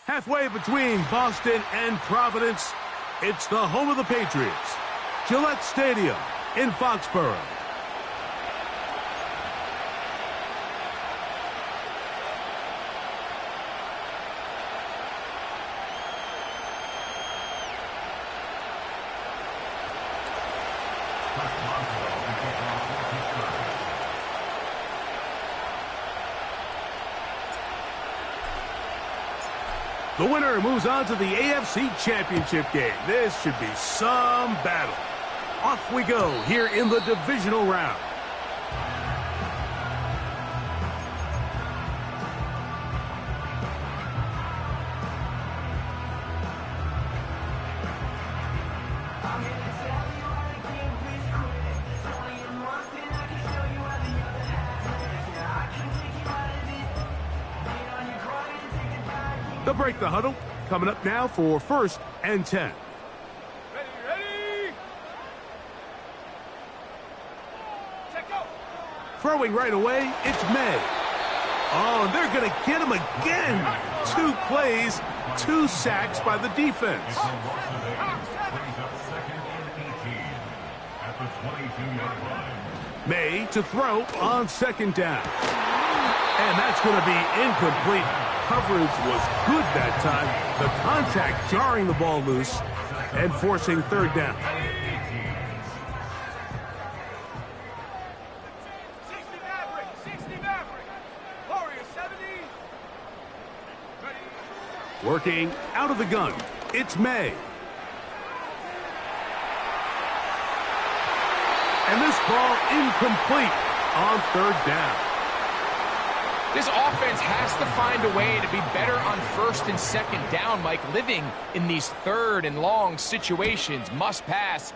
Halfway between Boston and Providence, it's the home of the Patriots, Gillette Stadium in Foxborough. The winner moves on to the AFC Championship game. This should be some battle. Off we go here in the divisional round. They'll break the huddle. Coming up now for 1st and 10. Ready. Check go. Throwing right away, it's May. Oh, and they're going to get him again. 2 plays, 2 sacks by the defense. May to throw on 2nd down. And that's going to be incomplete. Coverage was good that time. The contact jarring the ball loose and forcing 3rd down. 60 Maverick. Warrior 70. Ready. Working out of the gun, it's May. And this ball incomplete on 3rd down. This offense has to find a way to be better on 1st and 2nd down, Mike. Living in these 3rd and long situations, must pass,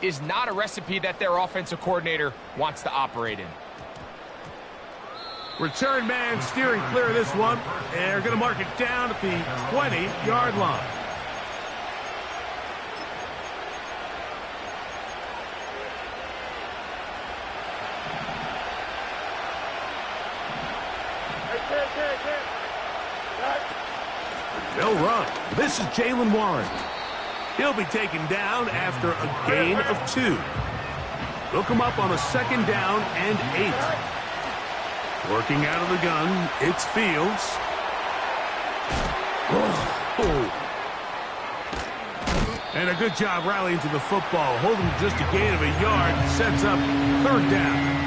is not a recipe that their offensive coordinator wants to operate in. Return man steering clear of this one. They're going to mark it down at the 20-yard line. They'll run. This is Jalen Warren. He'll be taken down after a gain of 2. They'll come up on a 2nd down and 8. Working out of the gun, it's Fields. Oh. And a good job rallying to the football. Holding just a gain of a yard. Sets up 3rd down.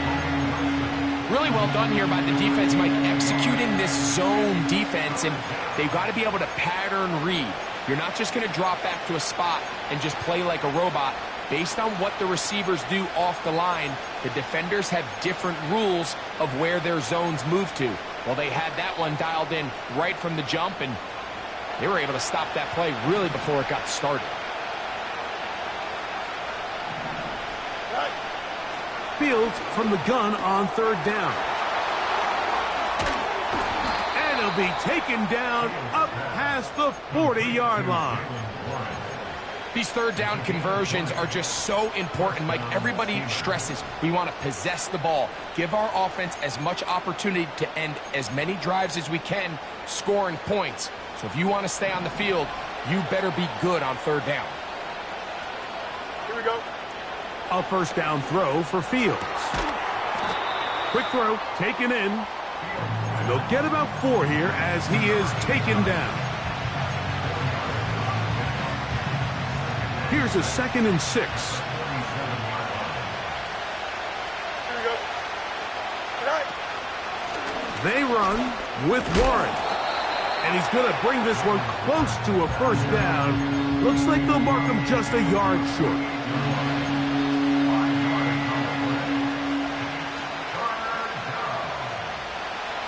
Really well done here by the defense, Mike, executing this zone defense, and they've got to be able to pattern read. You're not just going to drop back to a spot and just play like a robot. Based on what the receivers do off the line, the defenders have different rules of where their zones move to. Well, they had that one dialed in right from the jump, and they were able to stop that play really before it got started. Fields from the gun on 3rd down. And he'll be taken down up past the 40-yard line. These 3rd down conversions are just so important, Mike. Everybody stresses we want to possess the ball, give our offense as much opportunity to end as many drives as we can, scoring points. So if you want to stay on the field, you better be good on 3rd down. Here we go. A 1st down throw for Fields. Quick throw, taken in. And they'll get about 4 here as he is taken down. Here's a 2nd and 6. Here we go. They run with Warren. And he's going to bring this one close to a 1st down. Looks like they'll mark him just a yard short.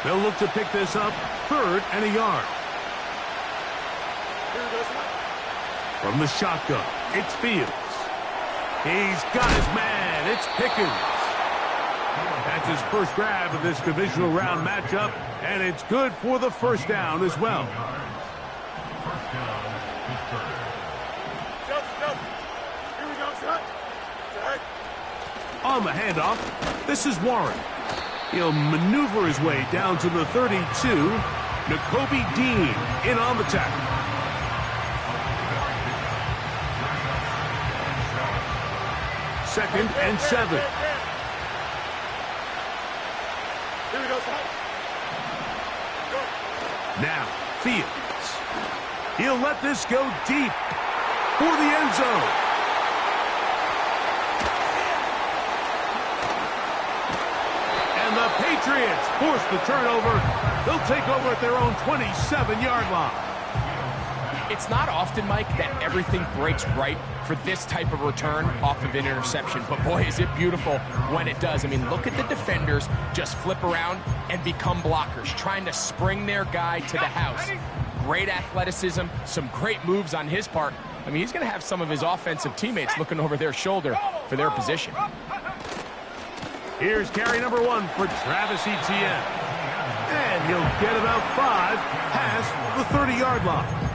They'll look to pick this up 3rd and a yard. From the shotgun, it's Fields. He's got his man. It's Pickens. That's his first grab of this divisional round matchup, and it's good for the 1st down as well. Here we go, shot. On the handoff, this is Warren. He'll maneuver his way down to the 32. N'Kobe Dean in on the tackle. Second and 7. Here we go, son. Go. Now, Fields. He'll let this go deep for the end zone. And the Patriots force the turnover. They'll take over at their own 27-yard line. It's not often, Mike, that everything breaks right for this type of return off of an interception. But, boy, is it beautiful when it does. I mean, look at the defenders just flip around and become blockers, trying to spring their guy to the house. Great athleticism, some great moves on his part. I mean, he's going to have some of his offensive teammates looking over their shoulder for their position. Here's carry number 1 for Travis Etienne. And he'll get about 5 past the 30-yard line.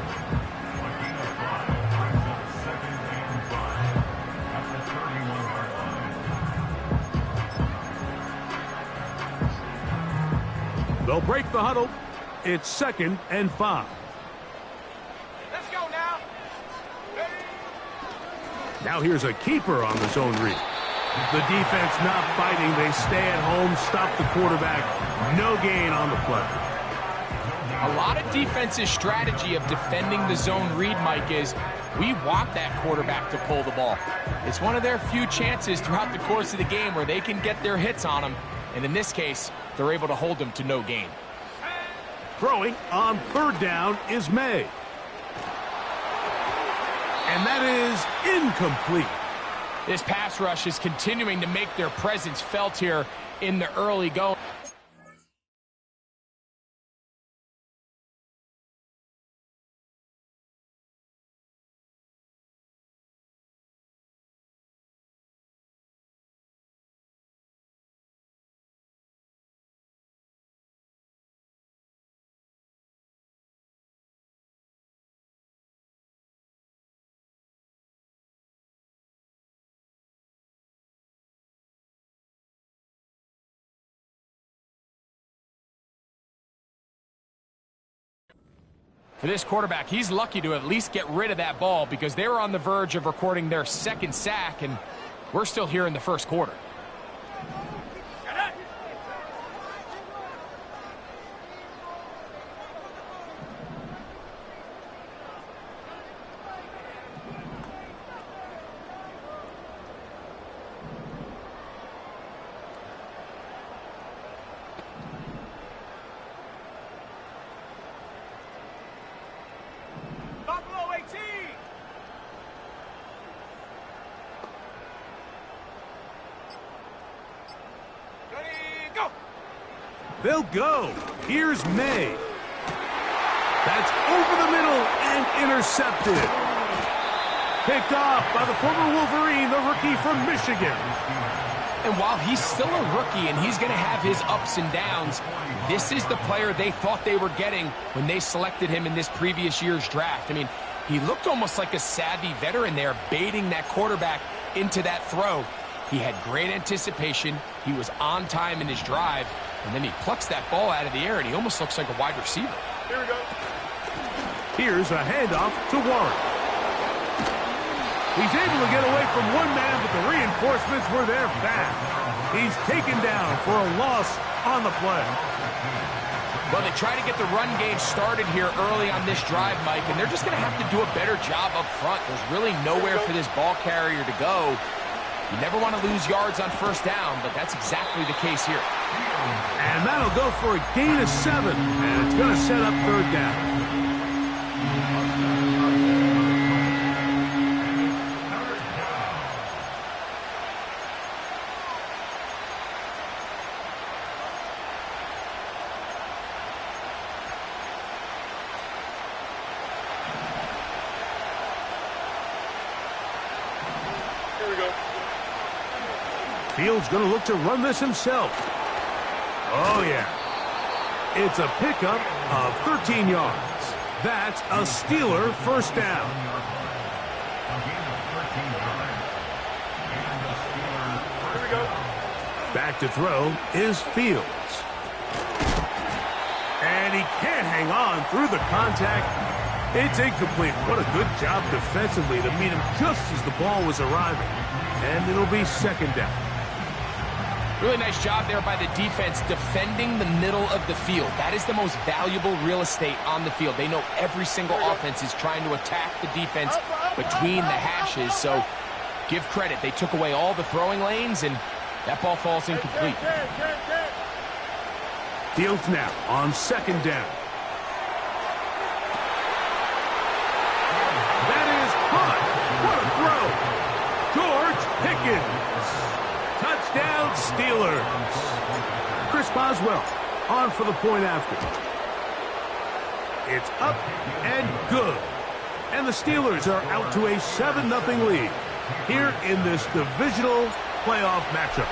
They'll break the huddle. It's 2nd and 5. Let's go now. Ready? Now here's a keeper on the zone read. The defense not biting. They stay at home, stop the quarterback. No gain on the play. A lot of defense's strategy of defending the zone read, Mike, is we want that quarterback to pull the ball. It's one of their few chances throughout the course of the game where they can get their hits on him. And in this case, they're able to hold him to no gain. Throwing on 3rd down is May. And that is incomplete. This pass rush is continuing to make their presence felt here in the early going. For this quarterback, he's lucky to at least get rid of that ball because they were on the verge of recording their 2nd sack, and we're still here in the 1st quarter. Buffalo 18. Ready, go. They'll go. Here's May. That's over the middle and intercepted. Picked off by the former Wolverine, the rookie from Michigan. And while he's still a rookie and he's going to have his ups and downs, this is the player they thought they were getting when they selected him in this previous year's draft. I mean, he looked almost like a savvy veteran there, baiting that quarterback into that throw. He had great anticipation. He was on time in his drive, and then he plucks that ball out of the air, and he almost looks like a wide receiver. Here we go. Here's a handoff to Warren. He's able to get away from one man, but the reinforcements were there fast. He's taken down for a loss on the play. Well, they try to get the run game started here early on this drive, Mike, and they're just going to have to do a better job up front. There's really nowhere for this ball carrier to go. You never want to lose yards on 1st down, but that's exactly the case here. And that'll go for a gain of 7, and it's going to set up 3rd down. Here we go. Fields going to look to run this himself. Oh, yeah. It's a pickup of 13 yards. That's a Steeler 1st down. Here we go. Back to throw is Fields. And he can't hang on through the contact. It's incomplete. What a good job defensively to meet him just as the ball was arriving. And it'll be second down. Really nice job there by the defense defending the middle of the field. That is the most valuable real estate on the field. They know every single offense is trying to attack the defense between the hashes. So give credit. They took away all the throwing lanes, and that ball falls incomplete. Fields now on second down. That is caught. What a throw. George Pickens. Touchdown, Steelers. Chris Boswell on for the point after. It's up and good. And the Steelers are out to a 7-0 lead here in this divisional playoff matchup.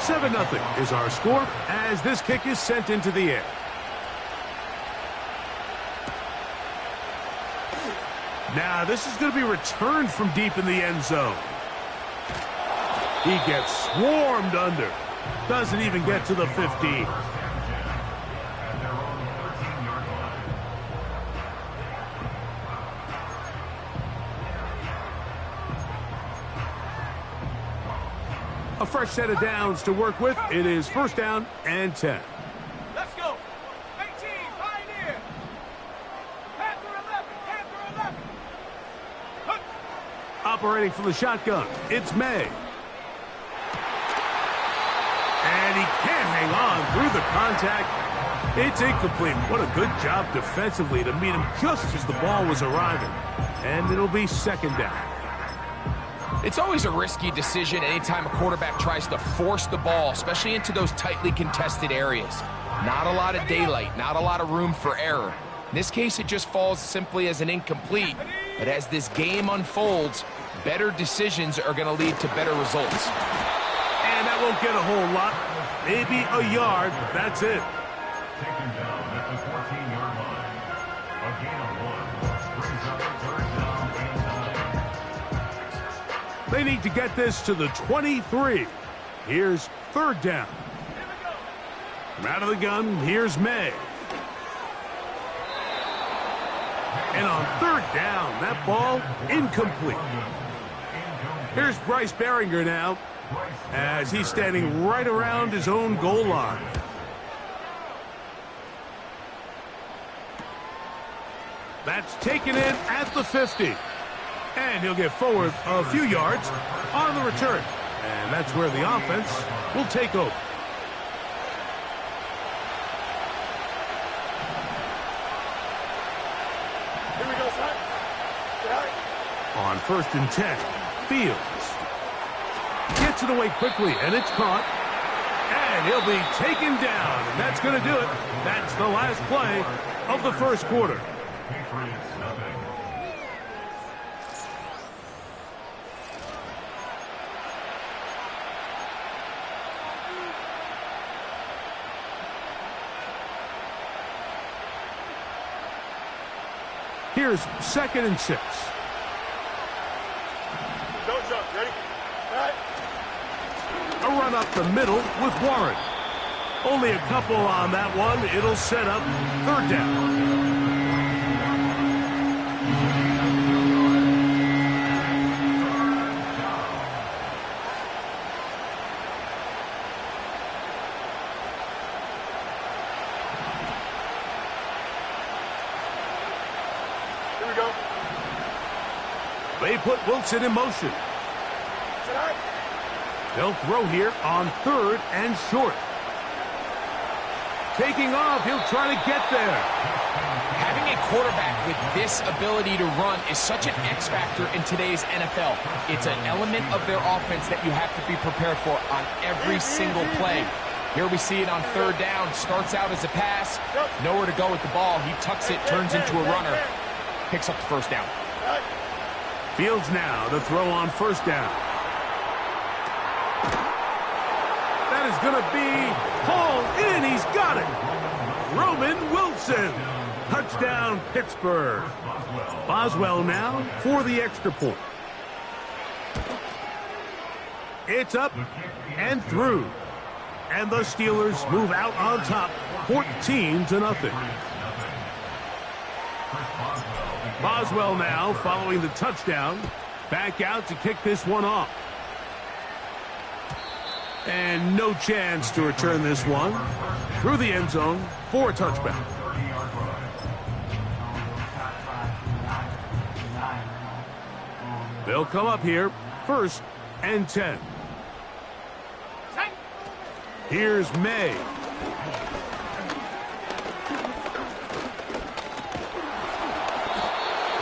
7-0 is our score as this kick is sent into the air. Now this is going to be returned from deep in the end zone. He gets swarmed under. Doesn't even get to the 15. A fresh set of downs to work with. It is first down and 10. Let's go. 18, Pioneer. Panther 11, Panther 11. Operating from the shotgun, it's May. And he can't hang on through the contact. It's incomplete. What a good job defensively to meet him just as the ball was arriving. And it'll be second down. It's always a risky decision anytime a quarterback tries to force the ball, especially into those tightly contested areas. Not a lot of daylight, not a lot of room for error. In this case, it just falls simply as an incomplete. But as this game unfolds, better decisions are going to lead to better results. And that won't get a whole lot. Maybe a yard. That's it. Taken down at the 14-yard line. A gain of 1 brings up a third down and 9. They need to get this to the 23. Here's third down. From out of the gun, here's May. And on third down, that ball incomplete. Here's Bryce Behringer now, as he's standing right around his own goal line. That's taken in at the 50. And he'll get forward a few yards on the return. And that's where the offense will take over. Here we go, son. Get out. On first and 10, Fields gets it away quickly, and it's caught. And he'll be taken down, and that's going to do it. That's the last play of the first quarter. Patriots nothing. Here's second and 6. Don't jump. Ready? All right. A run up the middle with Warren. Only a couple on that one. It'll set up third down. Here we go. They put Wilson in motion. Sit high. They'll throw here on third and short. Taking off, he'll try to get there. Having a quarterback with this ability to run is such an X factor in today's NFL. It's an element of their offense that you have to be prepared for on every single play. Here we see it on third down. Starts out as a pass. Nowhere to go with the ball. He tucks it, turns into a runner. Picks up the first down. Fields now to throw on first down. That is going to be hauled in. He's got it. Roman Wilson. Touchdown, Pittsburgh. Boswell now for the extra point. It's up and through. And the Steelers move out on top, 14-0. Boswell now following the touchdown. Back out to kick this one off. And no chance to return this one. Through the end zone for a touchback. They'll come up here, 1st and 10. Here's May.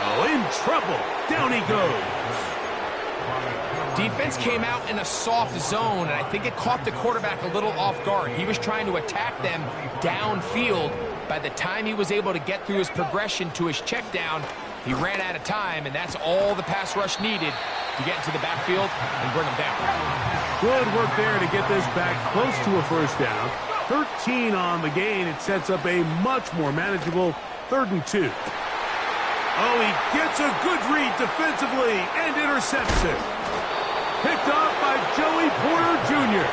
Oh, in trouble. Down he goes. Defense came out in a soft zone, and I think it caught the quarterback a little off guard. He was trying to attack them downfield. By the time he was able to get through his progression to his check down, he ran out of time, and that's all the pass rush needed to get into the backfield and bring him down. Good work there to get this back close to a 1st down. 13 on the gain. It sets up a much more manageable 3rd and 2. Oh, he gets a good read defensively and intercepts it. Picked off by Joey Porter Jr.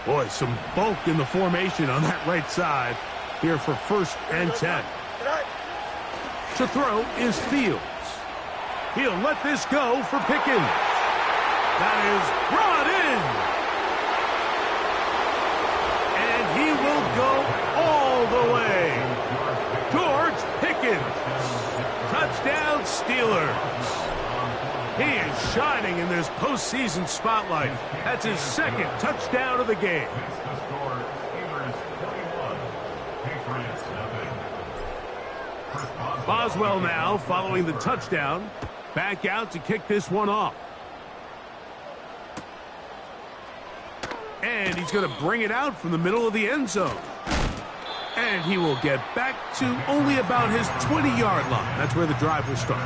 Boy, some bulk in the formation on that right side here for 1st and 10. To throw is Fields. He'll let this go for Pickens. That is brought in. And he will go all the way. George Pickens. Touchdown Steelers. He is shining in this postseason spotlight. That's his 2nd touchdown of the game. Boswell now following the touchdown. Back out to kick this one off. And he's going to bring it out from the middle of the end zone. And he will get back to only about his 20-yard line. That's where the drive will start.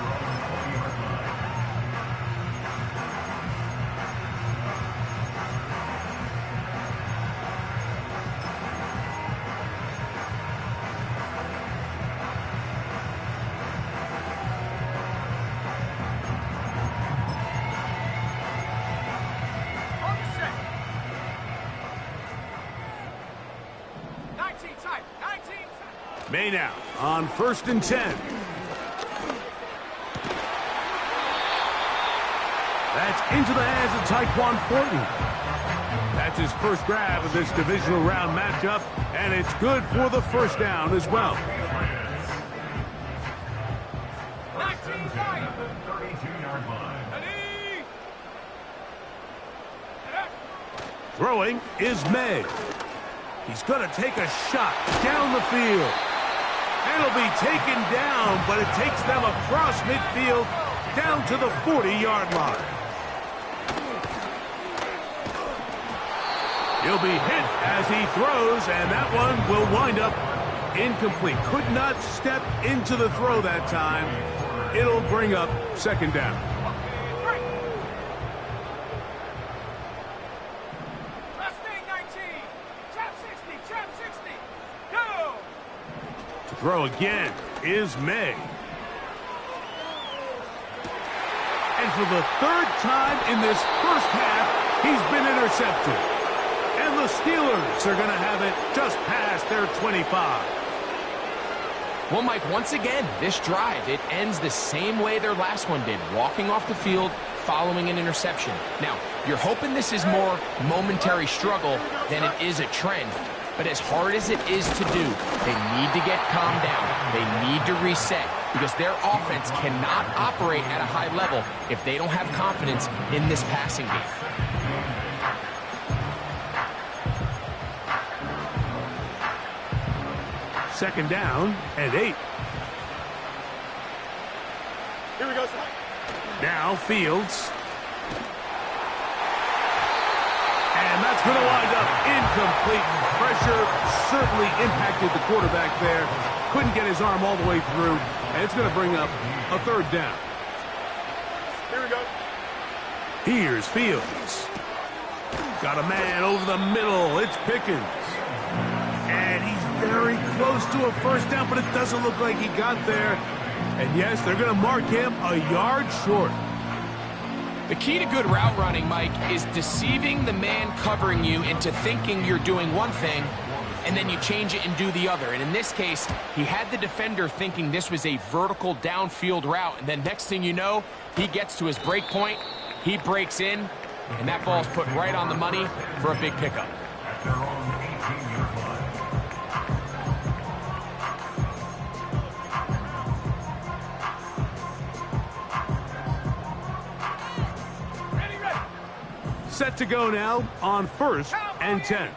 May now on 1st and 10. That's into the hands of Tyquan Thornton. That's his first grab of this divisional round matchup, and it's good for the 1st down as well. Throwing is May. He's going to take a shot down the field. And it'll be taken down, but it takes them across midfield down to the 40-yard line. He'll be hit as he throws, and that one will wind up incomplete. Could not step into the throw that time. It'll bring up 2nd down. Throw again is May. And for the 3rd time in this 1st half, he's been intercepted. And the Steelers are going to have it just past their 25. Well, Mike, once again, this drive, it ends the same way their last one did, walking off the field, following an interception. Now, you're hoping this is more momentary struggle than it is a trend. But as hard as it is to do, they need to get calmed down. They need to reset because their offense cannot operate at a high level if they don't have confidence in this passing game. Second down and 8. Here we go, son. Now Fields. And that's going to wind up incomplete. Pressure certainly impacted the quarterback there. Couldn't get his arm all the way through. And it's going to bring up a 3rd down. Here's Fields. Got a man over the middle. It's Pickens. And he's very close to a first down, but it doesn't look like he got there. And yes, they're going to mark him a yard short. The key to good route running, Mike, is deceiving the man covering you into thinking you're doing one thing, and then you change it and do the other. And in this case, he had the defender thinking this was a vertical downfield route, and then next thing you know, he gets to his break point, he breaks in, and that ball's put right on the money for a big pickup. At their own 18-yard line. Set to go now on 1st and 10.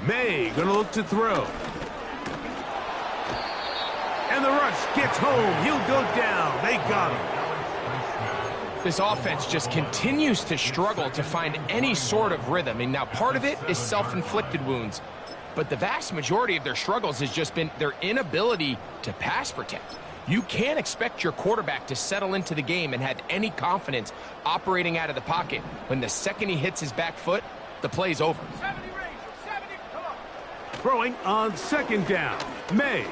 May gonna look to throw. And the rush gets home. He'll go down. They got him. This offense just continues to struggle to find any sort of rhythm. And now part of it is self-inflicted wounds. But the vast majority of their struggles has just been their inability to pass protect. You can't expect your quarterback to settle into the game and have any confidence operating out of the pocket when the second he hits his back foot, the play's over. 70 range, 70, come on. Throwing on 2nd down. May.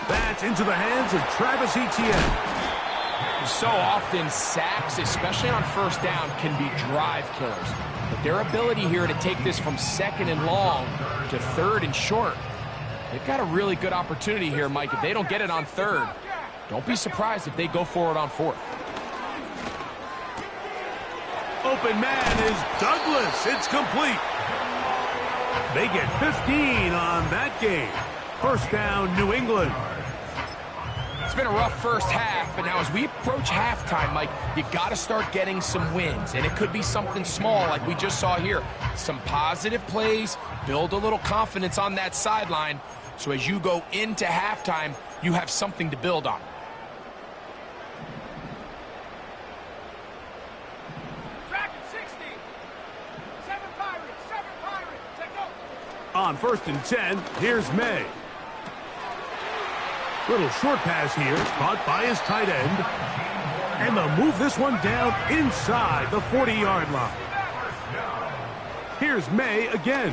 That's into the hands of Travis Etienne. So often, sacks, especially on 1st down, can be drive killers. But their ability here to take this from 2nd and long to 3rd and short, they've got a really good opportunity here, Mike. If they don't get it on 3rd, don't be surprised if they go for it on 4th. Open man is Douglas. It's complete. They get 15 on that game. 1st down, New England. It's been a rough first half, but now as we approach halftime, Mike, you got to start getting some wins. And it could be something small like we just saw here. Some positive plays, build a little confidence on that sideline. So as you go into halftime, you have something to build on. Tracking 60. 7 Pirates, take go. On 1st and 10, here's May. Little short pass here, caught by his tight end. And they'll move this one down inside the 40-yard line. Here's May again.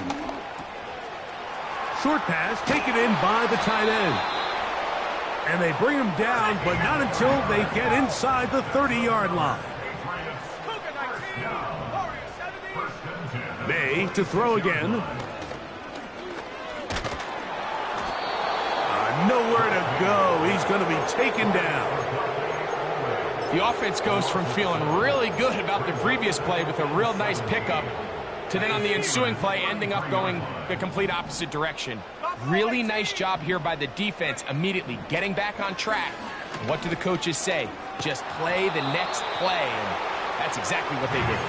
Short pass taken in by the tight end. And they bring him down, but not until they get inside the 30-yard line. May to throw again. Nowhere to go. He's going to be taken down. The offense goes from feeling really good about the previous play with a real nice pickup to then on the ensuing play ending up going the complete opposite direction. Really nice job here by the defense immediately getting back on track. And what do the coaches say? Just play the next play, and that's exactly what they did.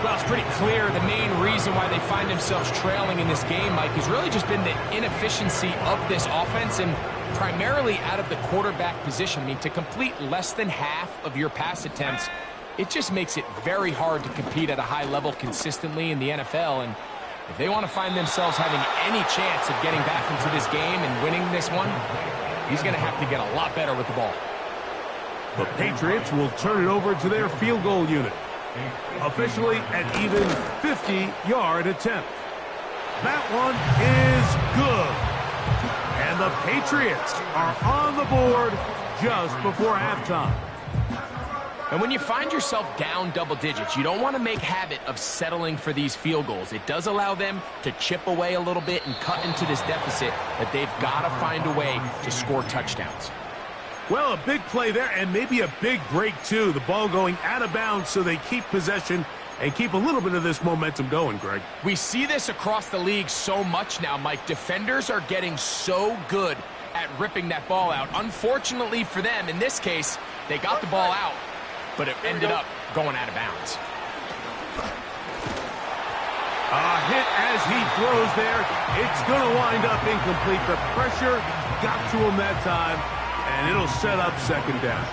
Well, it's pretty clear the main reason why they find themselves trailing in this game, Mike, has really just been the inefficiency of this offense and primarily out of the quarterback position. I mean, to complete less than half of your pass attempts, it just makes it very hard to compete at a high level consistently in the NFL. And if they want to find themselves having any chance of getting back into this game and winning this one, he's going to have to get a lot better with the ball. The Patriots will turn it over to their field goal unit. Officially an even 50-yard attempt. That one is good. And the Patriots are on the board just before halftime. And when you find yourself down double digits, you don't want to make habit of settling for these field goals. It does allow them to chip away a little bit and cut into this deficit, but they've got to find a way to score touchdowns. Well, a big play there, and maybe a big break, too. The ball going out of bounds so they keep possession and keep a little bit of this momentum going, Greg. We see this across the league so much now, Mike. Defenders are getting so good at ripping that ball out. Unfortunately for them, in this case, they got the ball out, but it ended up going out of bounds. A hit as he throws there. It's going to wind up incomplete. The pressure got to him that time. And it'll set up 2nd down.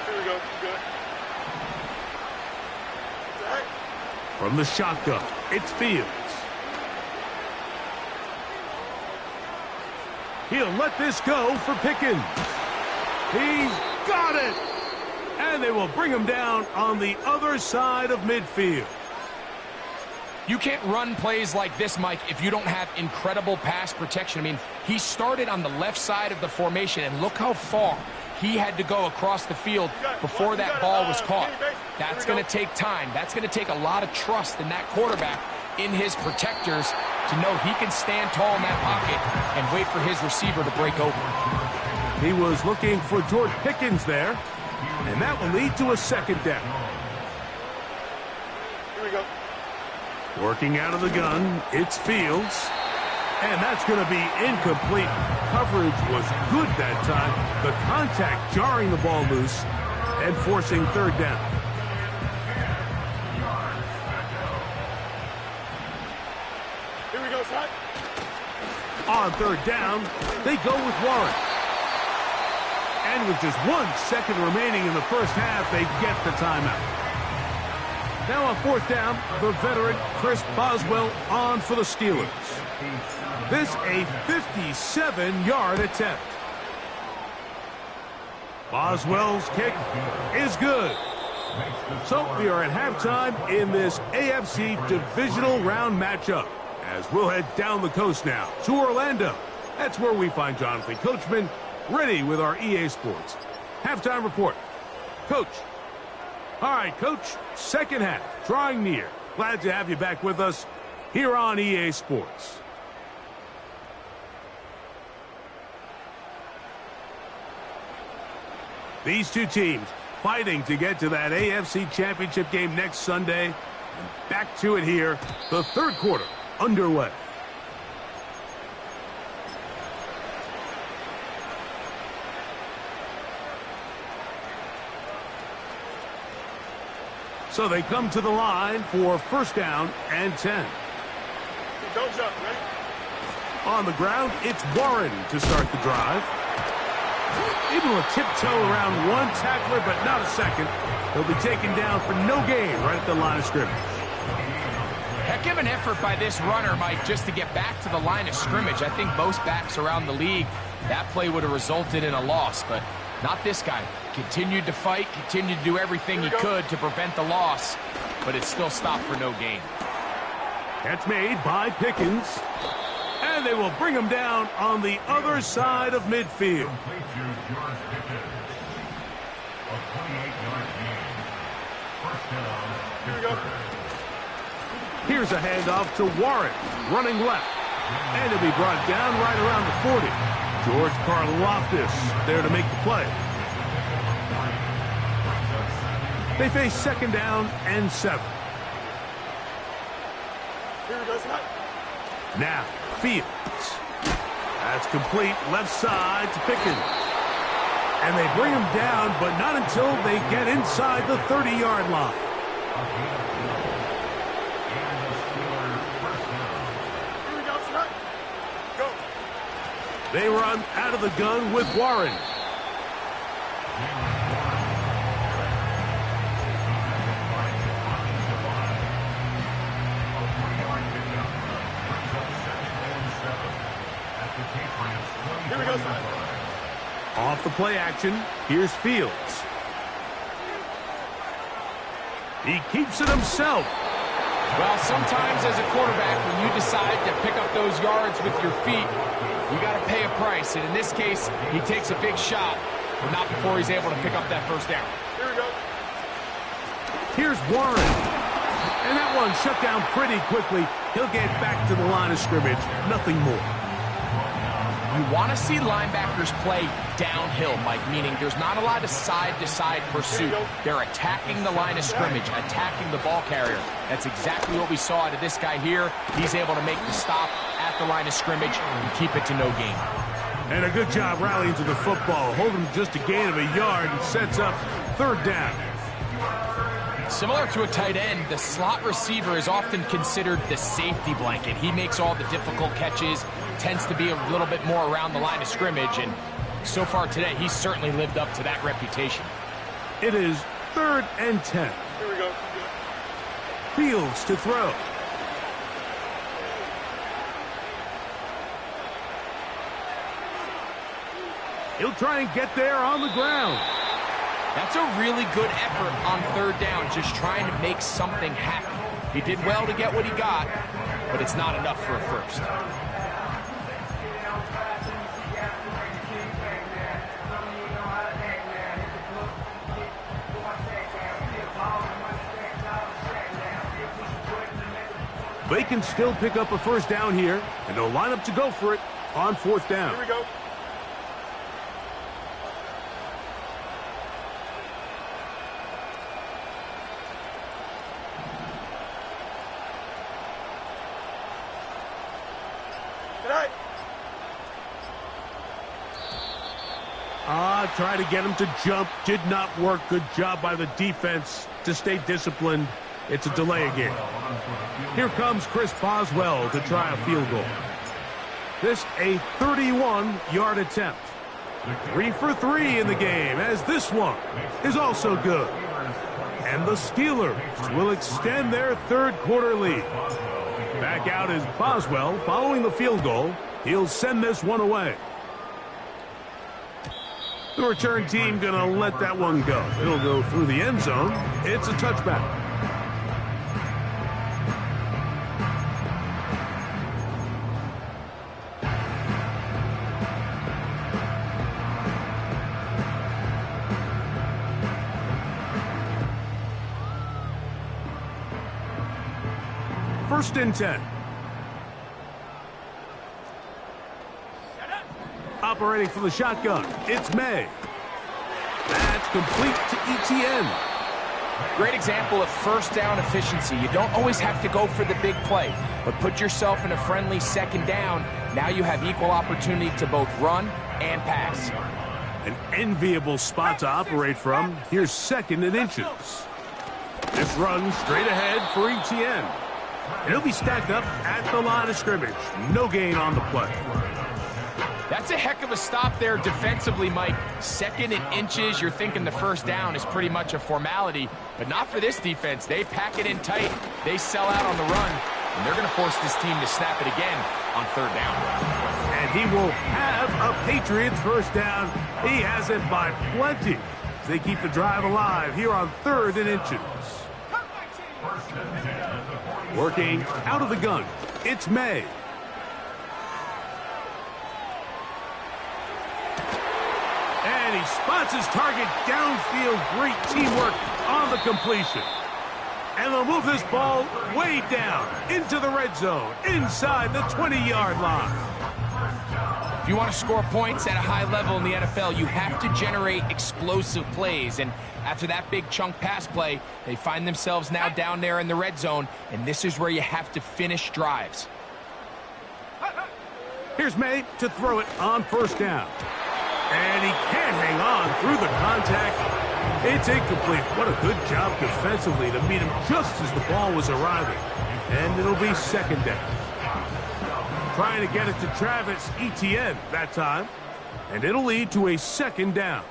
Here we go. Good. From the shotgun, it's Fields. He'll let this go for Pickens. He's got it! And they will bring him down on the other side of midfield. You can't run plays like this, Mike, if you don't have incredible pass protection. I mean, he started on the left side of the formation, and look how far he had to go across the field before that ball was caught. That's going to take time. That's going to take a lot of trust in that quarterback, in his protectors, to know he can stand tall in that pocket and wait for his receiver to break open. He was looking for George Pickens there, and that will lead to a second down. Here we go. Working out of the gun, it's Fields. And that's going to be incomplete. Coverage was good that time. The contact jarring the ball loose and forcing third down. Here we go, son. On third down, they go with Warren. And with just 1 second remaining in the first half, they get the timeout. Now on fourth down, the veteran Chris Boswell on for the Steelers. This a 57-yard attempt. Boswell's kick is good. So we are at halftime in this AFC divisional round matchup, as we'll head down the coast now to Orlando. That's where we find Jonathan Coachman ready with our EA Sports halftime report. Coach. All right, Coach, second half, drawing near. Glad to have you back with us here on EA Sports. These two teams fighting to get to that AFC Championship game next Sunday. And back to it here, the third quarter underway. So they come to the line for first down and 10. Don't jump, ready? On the ground, it's Warren to start the drive. Able to tiptoe around one tackler, but not a second. He'll be taken down for no gain right at the line of scrimmage. Heck of an effort by this runner, Mike, just to get back to the line of scrimmage. I think most backs around the league, that play would have resulted in a loss, but not this guy. Continued to fight, continued to do everything he could to prevent the loss, but it still stopped for no gain. Catch made by Pickens. And they will bring him down on the other side of midfield. Here we go. Here's a handoff to Warren, running left. And he'll be brought down right around the 40. George Karlaftis there to make the play. They face second down and 7. Here we go, son. Now, Fields. That's complete left side to Pickens. And they bring him down, but not until they get inside the 30-yard line. Here we go, son. Go. They run out of the gun with Warren. Here we go, son. Off the play action, here's Fields. He keeps it himself. Well, sometimes as a quarterback, when you decide to pick up those yards with your feet, you got to pay a price. And in this case, he takes a big shot, but not before he's able to pick up that first down. Here we go. Here's Warren. And that one shut down pretty quickly. He'll get back to the line of scrimmage. Nothing more. You want to see linebackers play downhill, Mike, meaning there's not a lot of side-to-side pursuit. They're attacking the line of scrimmage, attacking the ball carrier. That's exactly what we saw out of this guy here. He's able to make the stop at the line of scrimmage and keep it to no gain. And a good job rallying to the football. Holding just a gain of a yard and sets up third down. Similar to a tight end, the slot receiver is often considered the safety blanket. He makes all the difficult catches, tends to be a little bit more around the line of scrimmage, and so far today, he's certainly lived up to that reputation. It is 3rd and 10. Here we go. Fields to throw. He'll try and get there on the ground. That's a really good effort on third down, just trying to make something happen. He did well to get what he got, but it's not enough for a first. They can still pick up a first down here, and they'll line up to go for it on fourth down. Here we go. Try to get him to jump. Did not work. Good job by the defense to stay disciplined. It's a delay again. Here comes Chris Boswell to try a field goal. This a 31-yard attempt. 3 for 3 in the game, as this one is also good. And the Steelers will extend their third quarter lead. Back out is Boswell following the field goal. He'll send this one away. The return team going to let that one go. It'll go through the end zone. It's a touchback. First and 10. Operating for the shotgun, it's May. That's complete to ETN. Great example of first down efficiency. You don't always have to go for the big play, but put yourself in a friendly second down. Now you have equal opportunity to both run and pass. An enviable spot to operate from. Here's second and inches. This run straight ahead for ETN. And he'll be stacked up at the line of scrimmage. No gain on the play. That's a heck of a stop there defensively, Mike. Second and inches, you're thinking the first down is pretty much a formality, but not for this defense. They pack it in tight, they sell out on the run, and they're going to force this team to snap it again on third down. And he will have a Patriots first down. He has it by plenty. They keep the drive alive here on third and inches. Working out of the gun, it's May. And he spots his target downfield. Great teamwork on the completion. And they'll move this ball way down into the red zone, inside the 20-yard line. If you want to score points at a high level in the NFL, you have to generate explosive plays. And after that big chunk pass play, they find themselves now down there in the red zone, and this is where you have to finish drives. Here's May to throw it on first down. And he can't hang on through the contact. It's incomplete. What a good job defensively to meet him just as the ball was arriving. And it'll be second down. Trying to get it to Travis Etienne that time. And it'll lead to a second down.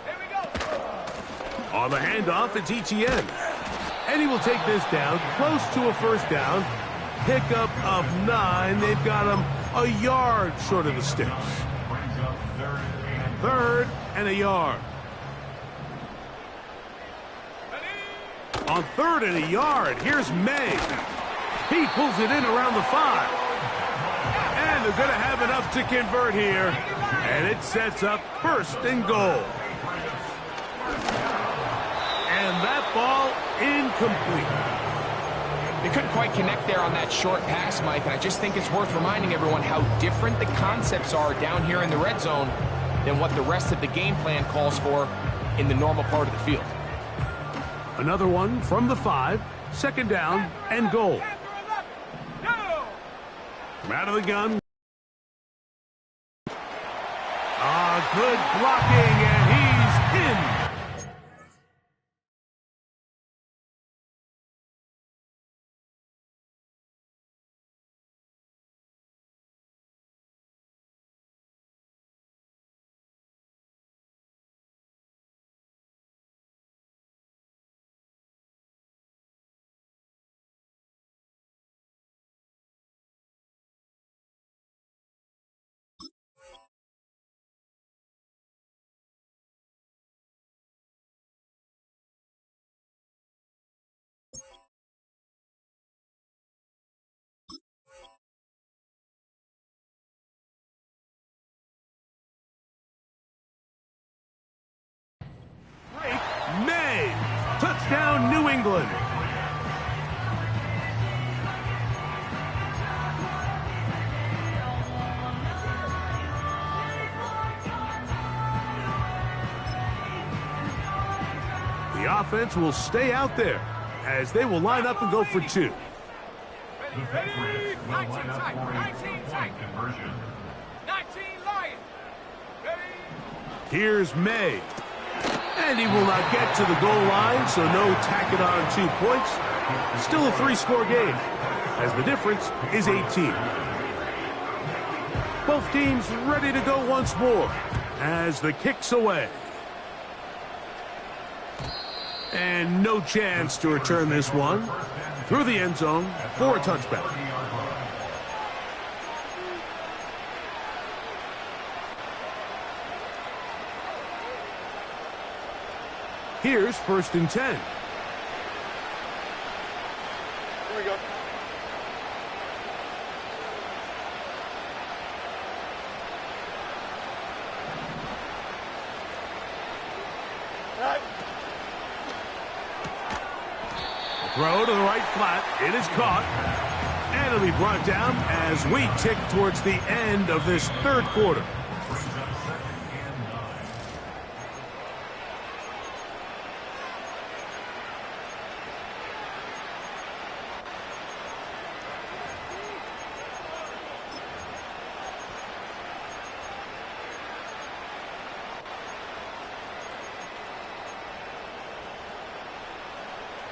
On the handoff, it's Etienne. And he will take this down close to a first down. Pickup of 9. They've got him a yard short of the sticks. Third and a yard. On third and a yard, here's May. He pulls it in around the 5. And they're going to have enough to convert here. And it sets up first and goal. And that ball incomplete. They couldn't quite connect there on that short pass, Mike, and I just think it's worth reminding everyone how different the concepts are down here in the red zone than what the rest of the game plan calls for in the normal part of the field. Another one from the 5, second down and goal. From out of the gun. Good blocking, and he's in. rolling. The offense will stay out there as they will line up and go for two. The Patriots will line up for a two-point conversion. 19 Lions. Ready? Here's May. And he will not get to the goal line, so no tack it on 2 points. Still a 3-score game, as the difference is 18. Both teams ready to go once more as the kick's away. And no chance to return this one through the end zone for a touchback. Here's 1st and 10. Here we go. Right. Throw to the right flat. It is caught. And it'll be brought down as we tick towards the end of this 3rd quarter.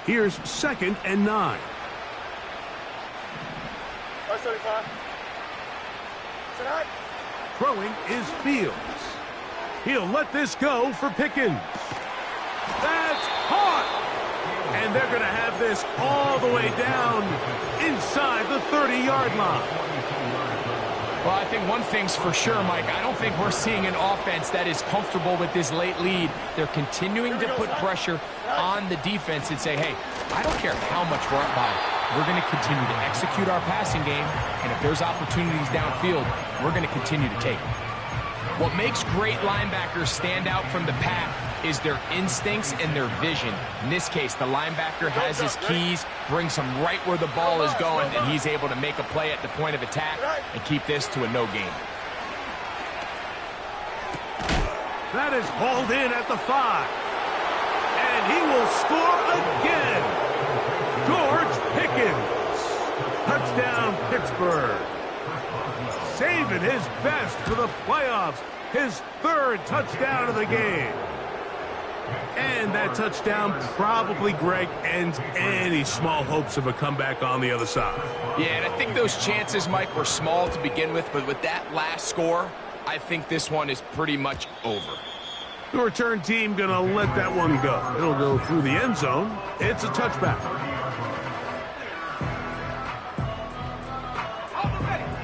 Here's 2nd and 9. 575. Tonight. Throwing is Fields. He'll let this go for Pickens. That's caught! And they're going to have this all the way down inside the 30-yard line. Well, I think one thing's for sure, Mike. I don't think we're seeing an offense that is comfortable with this late lead. They're continuing to put pressure on the defense and say, hey, I don't care how much we're up by. We're going to continue to execute our passing game, and if there's opportunities downfield, we're going to continue to take them. What makes great linebackers stand out from the pack is their instincts and their vision. In this case, the linebacker has his keys, brings him right where the ball is going, and he's able to make a play at the point of attack and keep this to a no gain. That is hauled in at the 5. And he will score again. George Pickens. Touchdown, Pittsburgh. Saving his best for the playoffs. His 3rd touchdown of the game. And that touchdown probably, Greg, ends any small hopes of a comeback on the other side. Yeah, and I think those chances, Mike, were small to begin with, but with that last score, I think this one is pretty much over. The return team going to let that one go. It'll go through the end zone. It's a touchback.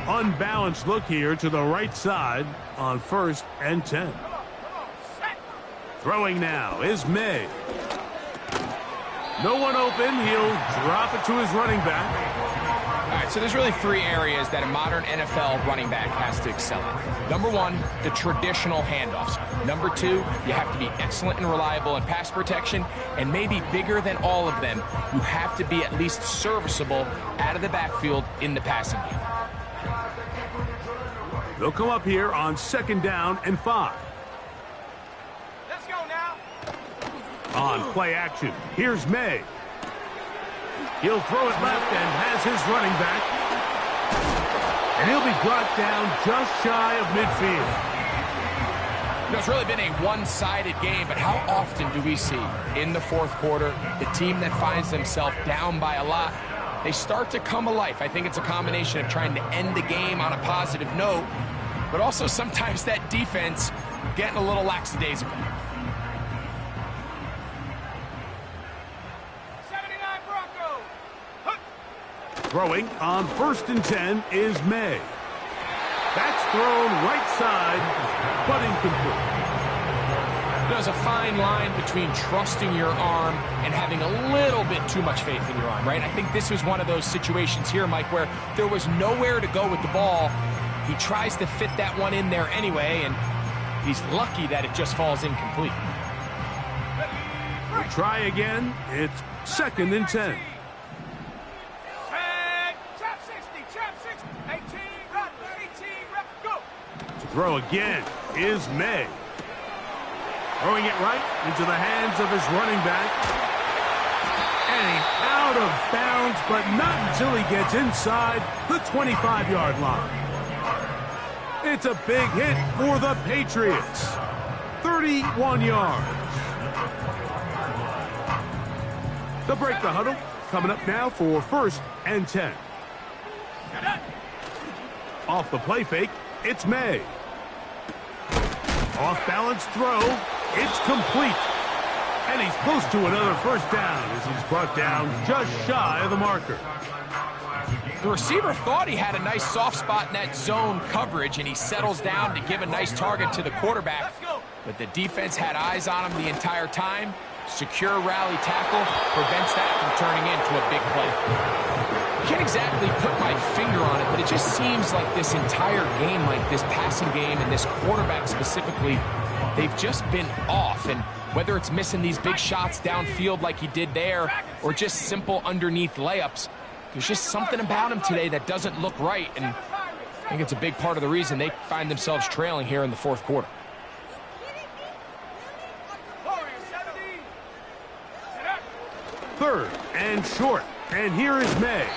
Unbalanced look here to the right side on 1st and 10. Throwing now is May. No one open. He'll drop it to his running back. All right, so there's really 3 areas that a modern NFL running back has to excel at. Number 1, the traditional handoffs. Number 2, you have to be excellent and reliable in pass protection. And maybe bigger than all of them, you have to be at least serviceable out of the backfield in the passing game. They'll come up here on 2nd down and 5. Let's go now. On play action, here's May. He'll throw it left and has his running back. And he'll be brought down just shy of midfield. You know, it's really been a one-sided game, but how often do we see in the 4th quarter the team that finds themselves down by a lot, they start to come alive? I think it's a combination of trying to end the game on a positive note, but also sometimes that defense getting a little lackadaisical. 79 Broncos. Throwing on 1st and 10 is May. That's thrown right side, but incomplete. There's a fine line between trusting your arm and having a little bit too much faith in your arm, right? I think this was one of those situations here, Mike, where there was nowhere to go with the ball. He tries to fit that one in there anyway, and he's lucky that it just falls incomplete. We'll try again. It's 2nd and 10. Chap 60, chap 60. 18, rep, 18, rep, go. To throw again is May. Throwing it right into the hands of his running back. And he's out of bounds, but not until he gets inside the 25-yard line. It's a big hit for the Patriots. 31 yards. They'll break the huddle. Coming up now for 1st and 10. Off the play fake, it's May. Off-balance throw. It's complete. And he's close to another 1st down as he's brought down just shy of the marker. The receiver thought he had a nice soft spot in that zone coverage, and he settles down to give a nice target to the quarterback. But the defense had eyes on him the entire time. Secure rally tackle prevents that from turning into a big play. I can't exactly put my finger on it, but it just seems like this entire game, like this passing game and this quarterback specifically, they've just been off. And whether it's missing these big shots downfield like he did there or just simple underneath layups, there's just something about him today that doesn't look right. And I think it's a big part of the reason they find themselves trailing here in the 4th quarter. 3rd and short. And here is May.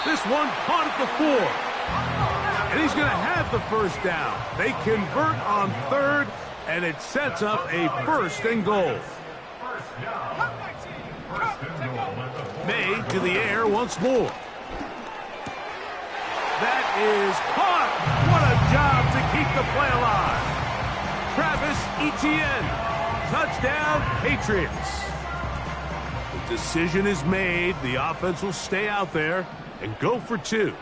This one caught at the 4. And he's going to have the 1st down. They convert on 3rd, and it sets up a 1st and goal. May to the air once more. That is caught. What a job to keep the play alive. Travis Etienne. Touchdown, Patriots. The decision is made. The offense will stay out there and go for 2.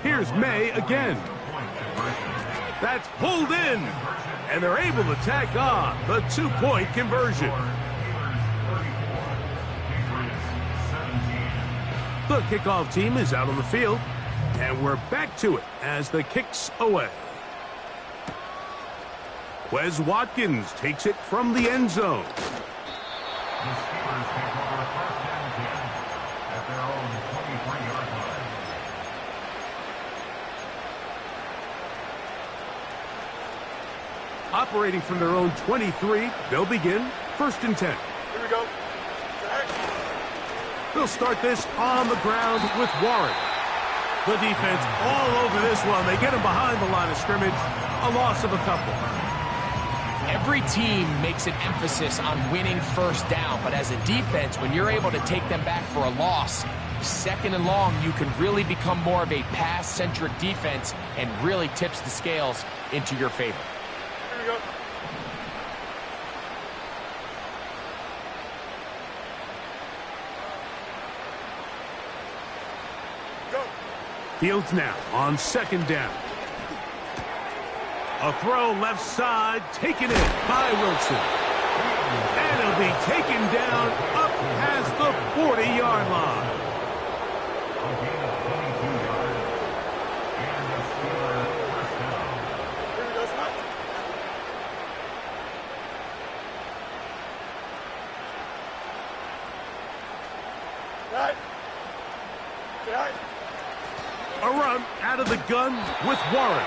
Here's May again. That's pulled in. And they're able to tack on the 2-point conversion. The kickoff team is out on the field, and we're back to it as the kick's away. Wes Watkins takes it from the end zone. The Steelers take over 1st and 10 at their own 23-yard line. Operating from their own 23, they'll begin 1st and 10. Here we go. They'll start this on the ground with Warren. The defense all over this one. They get him behind the line of scrimmage. A loss of a couple. Every team makes an emphasis on winning 1st down, but as a defense, when you're able to take them back for a loss, 2nd and long, you can really become more of a pass-centric defense and really tips the scales into your favor. Here we go. Fields now on 2nd down. A throw left side, taken in by Wilson. And he'll be taken down up past the 40-yard line. A gain of 22 yards. And the Steelers 1st down. Here we go, Scott. Right. Right. A run out of the gun with Warren.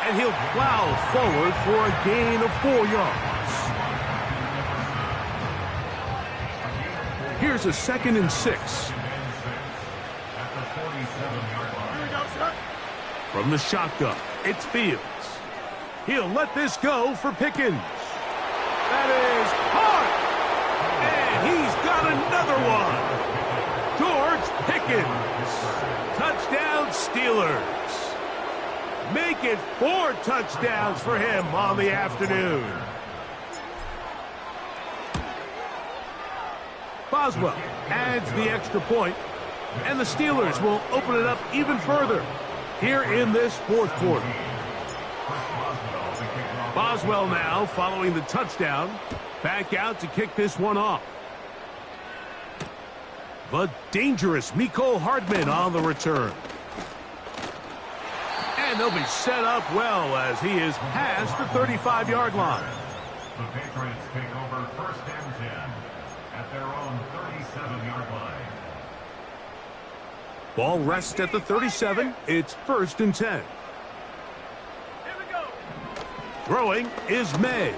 And he'll plow forward for a gain of 4 yards. Here's a 2nd and 6. At the 47-yard line. Here we go, Scott. From the shotgun, it's Fields. He'll let this go for Pickens. That is hard. And he's got another one. George Pickens. Touchdown, Steelers. Make it 4 touchdowns for him on the afternoon. Boswell adds the extra point, and the Steelers will open it up even further here in this 4th quarter. Boswell now following the touchdown, back out to kick this one off. The dangerous Mecole Hardman on the return. And they'll be set up well as he is past the 35-yard line. The Patriots take over 1st and 10 at their own 37-yard line. Ball rests at the 37. It's 1st and 10. Here we go. Throwing is May.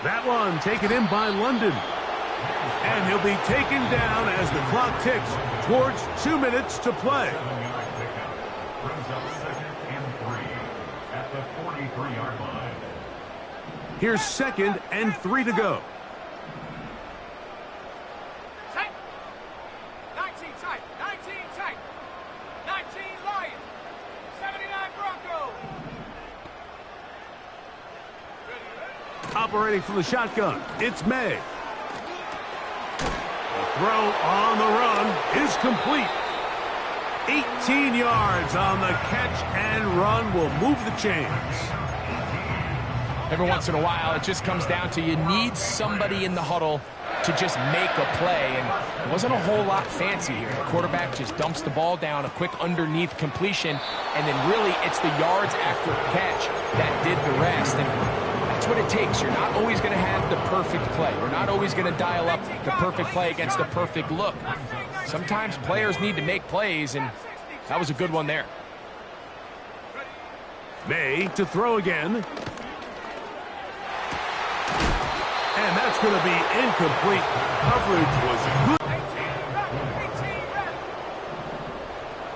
That one taken in by London. And he'll be taken down as the clock ticks towards 2 minutes to play. 7-yard pickup brings up 2nd and 3 at the 43-yard line. Here's 2nd and 3 to go. Tight. 19 tight. 19 tight. 19 Lions. 79 Broncos. Operating from the shotgun, it's May. The throw on the run is complete. 18 yards on the catch and run will move the chains. Every once in a while, it just comes down to you need somebody in the huddle to just make a play, and it wasn't a whole lot fancy here. The quarterback just dumps the ball down, a quick underneath completion, and then really it's the yards after catch that did the rest. And that's what it takes. You're not always going to have the perfect play. You're not always going to dial up the perfect play against the perfect look. Sometimes players need to make plays, and that was a good one there. May to throw again. And that's going to be incomplete. Coverage was good. 18 rep.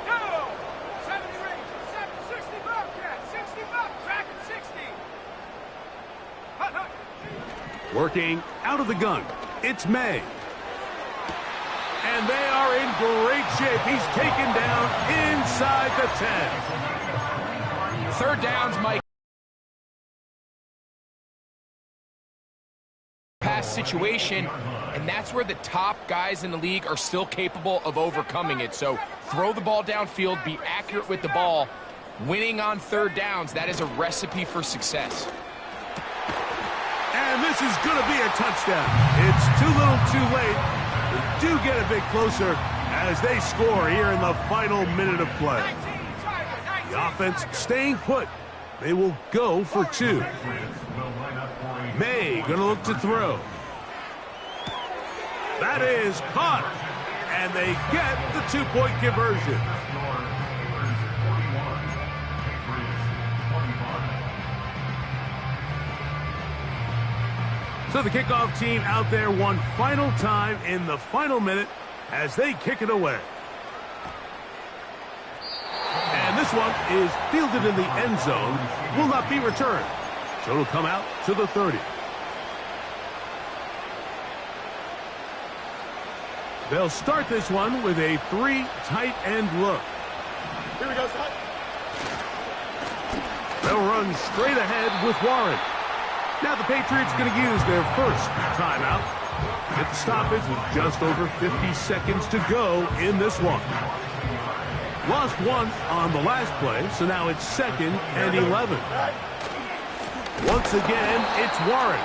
Go. 70 range. 60 Bobcat. 60 Bob. Track at 60. Hut, hut. Working out of the gun, it's May. And they are in great shape. He's taken down inside the 10. 3rd downs, Mike. Pass situation, and that's where the top guys in the league are still capable of overcoming it. So throw the ball downfield, be accurate with the ball. Winning on 3rd downs, that is a recipe for success. And this is going to be a touchdown. It's too little too late. They do get a bit closer as they score here in the final minute of play. 19 Tiger. 19. The offense staying put. They will go for 2. Patriots will line up for a May going to look to throw. That is caught. And they get the 2-point conversion. score. Patriots 41, Patriots 21. So the kickoff team out there one final time in the final minute as they kick it away. And this one is fielded in the end zone, will not be returned. So it'll come out to the 30. They'll start this one with a 3 tight end look. Here we go, son. They'll run straight ahead with Warren. Now the Patriots going to use their first timeout. Get the stoppage with just over 50 seconds to go in this one. Lost one on the last play, so now it's 2nd and 11. Once again, it's Warren.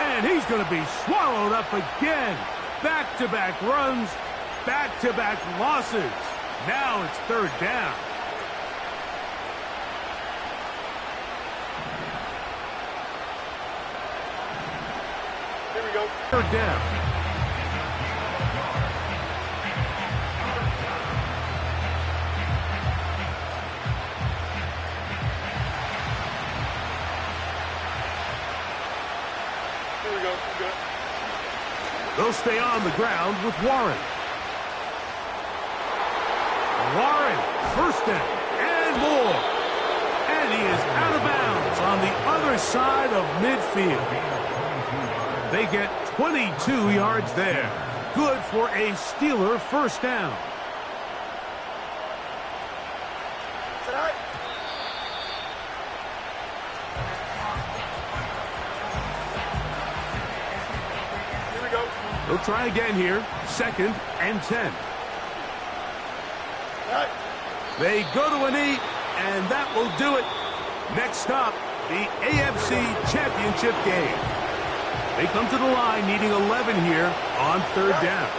And he's going to be swallowed up again. Back-to-back runs, back-to-back losses. Now it's 3rd down. Here we go. 3rd down. Here we go. Good. They'll stay on the ground with Warren. Warren, 1st down and more. And he is out of bounds on the other side of midfield. They get 22 yards there. Good for a Steeler 1st down. Tonight. Here we go. They'll try again here. 2nd and 10. Tonight. They go to a knee, and that will do it. Next stop, the AFC Championship game. They come to the line needing 11 here on 3rd down.